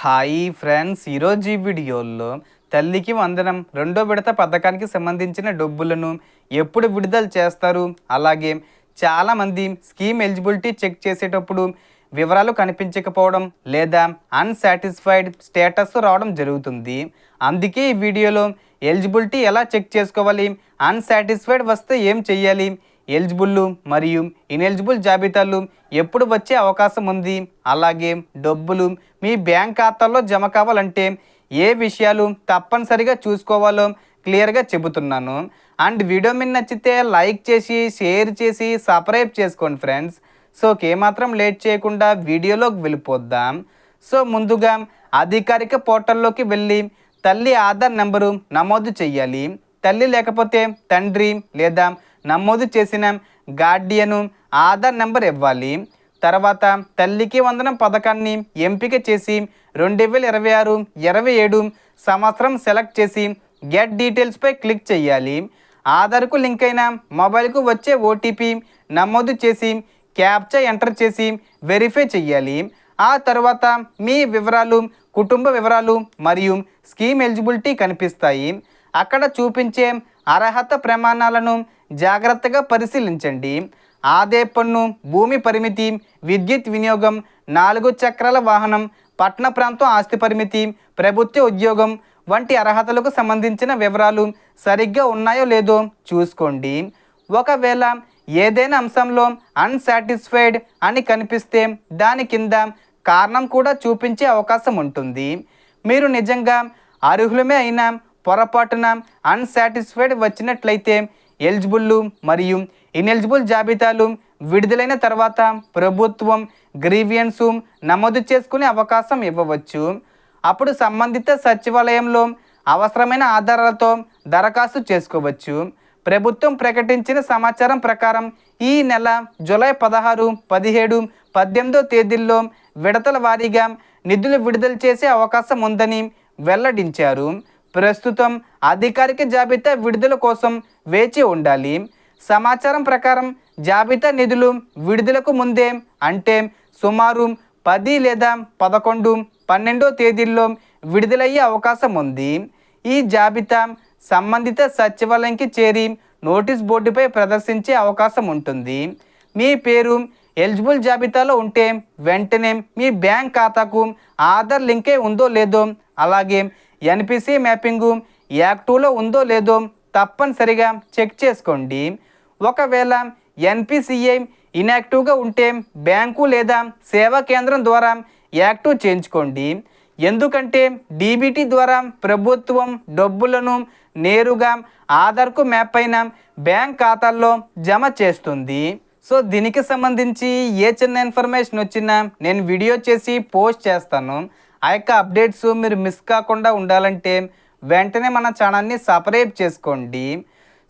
Hi friends, ఈరోజు ఈ వీడియోలో తల్లికి వందనం రెండో విడత పథకానికి సంబంధించిన డబ్బులను ఎప్పుడు విడుదల చేస్తారు, అలాగే చాలామంది స్కీమ్ ఎలిజిబిలిటీ చెక్ చేసేటప్పుడు వివరాలు కనిపించకపోవడం లేదా అన్సాటిస్ఫైడ్ స్టేటస్ రావడం జరుగుతుంది. అందుకే ఈ వీడియోలో ఎలిజిబిలిటీ ఎలా చెక్ చేసుకోవాలి, అన్సాటిస్ఫైడ్ వస్తే ఏం చెయ్యాలి, ఎలిజిబుల్ మరియు ఇనెలిజిబుల్ జాబితాలు ఎప్పుడు వచ్చే అవకాశం ఉంది, అలాగే డబ్బులు మీ బ్యాంక్ ఖాతాల్లో జమ కావాలంటే ఏ విషయాలు తప్పనిసరిగా చూసుకోవాలో క్లియర్గా చెబుతున్నాను. అండ్ వీడియో మీకు నచ్చితే లైక్ చేసి షేర్ చేసి సబ్స్క్రైబ్ చేసుకోండి ఫ్రెండ్స్. సో ఏమాత్రం లేట్ చేయకుండా వీడియోలోకి వెళ్ళిపోద్దాం. సో ముందుగా అధికారిక పోర్టల్లోకి వెళ్ళి తల్లి ఆధార్ నెంబరు నమోదు చేయాలి. తల్లి లేకపోతే తండ్రి లేదా నమోదు చేసిన గార్డియను ఆధార్ నెంబర్ ఇవ్వాలి. తర్వాత తల్లికి వందనం పథకాన్ని ఎంపిక చేసి 2026-27 సంవత్సరం సెలెక్ట్ చేసి గెట్ డీటెయిల్స్పై క్లిక్ చేయాలి. ఆధార్కు లింక్ అయిన మొబైల్కు వచ్చే ఓటీపీ నమోదు చేసి క్యాప్చా ఎంటర్ చేసి వెరిఫై చేయాలి. ఆ తర్వాత మీ వివరాలు, కుటుంబ వివరాలు మరియు స్కీమ్ ఎలిజిబిలిటీ కనిపిస్తాయి. అక్కడ చూపించే అర్హత ప్రమాణాలను జాగ్రత్తగా పరిశీలించండి. ఆదాయ పన్ను, భూమి పరిమితి, విద్యుత్ వినియోగం, 4 చక్రాల వాహనం, పట్టణ ప్రాంతం ఆస్తి పరిమితి, ప్రభుత్వ ఉద్యోగం వంటి అర్హతలకు సంబంధించిన వివరాలు సరిగ్గా ఉన్నాయో లేదో చూసుకోండి. ఒకవేళ ఏదైనా అంశంలో అన్సాటిస్ఫైడ్ అని కనిపిస్తే దాని కింద కారణం కూడా చూపించే అవకాశం ఉంటుంది. మీరు నిజంగా అర్హులమే అయినా పొరపాటున అన్సాటిస్ఫైడ్ వచ్చినట్లయితే ఎలిజిబుల్ మరియు ఇనెలిజిబుల్ జాబితాలు విడుదలైన తర్వాత ప్రభుత్వం గ్రీవియన్స్ నమోదు చేసుకునే అవకాశం ఇవ్వవచ్చు. అప్పుడు సంబంధిత సచివాలయంలో అవసరమైన ఆధారాలతో దరఖాస్తు చేసుకోవచ్చు. ప్రభుత్వం ప్రకటించిన సమాచారం ప్రకారం ఈ నెల జూలై 16, 17, 18 తేదీల్లో విడతల వారీగా నిధులు విడుదల చేసే అవకాశం ఉందని వెల్లడించారు. ప్రస్తుతం అధికారిక జాబితా విడుదల కోసం వేచి ఉండాలి. సమాచారం ప్రకారం జాబితా నిధులు విడుదలకు ముందే అంటే సుమారు 10 లేదా 11, 12 తేదీల్లో విడుదలయ్యే అవకాశం ఉంది. ఈ జాబితా సంబంధిత సచివాలయంకి చేరి నోటీస్ బోర్డుపై ప్రదర్శించే అవకాశం ఉంటుంది. మీ పేరు ఎలిజిబుల్ జాబితాలో ఉంటే వెంటనే మీ బ్యాంక్ ఖాతాకు ఆధార్ లింకే ఉందో లేదో, అలాగే ఎన్పిసి మ్యాపింగు యాక్టివ్లో ఉందో లేదో తప్పనిసరిగా చెక్ చేసుకోండి. ఒకవేళ ఎన్పిసిఐ ఇన్యాక్టివ్గా ఉంటే బ్యాంకు లేదా సేవా కేంద్రం ద్వారా యాక్టివ్ చేయించుకోండి. ఎందుకంటే డీబీటీ ద్వారా ప్రభుత్వం డబ్బులను నేరుగా ఆధార్కు మ్యాప్ అయిన బ్యాంక్ ఖాతాల్లో జమ చేస్తుంది. సో దీనికి సంబంధించి ఏ చిన్న ఇన్ఫర్మేషన్ వచ్చినా నేను వీడియో చేసి పోస్ట్ చేస్తాను. ఆ యొక్క అప్డేట్స్ మీరు మిస్ కాకుండా ఉండాలంటే వెంటనే మన ఛానల్ని సబ్స్క్రైబ్ చేసుకోండి.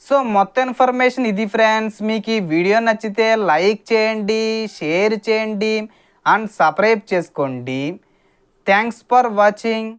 సో మొత్తం ఇన్ఫర్మేషన్ ఇది ఫ్రెండ్స్. మీకు ఈ వీడియో నచ్చితే లైక్ చేయండి, షేర్ చేయండి అండ్ సబ్స్క్రైబ్ చేసుకోండి. Thanks for watching.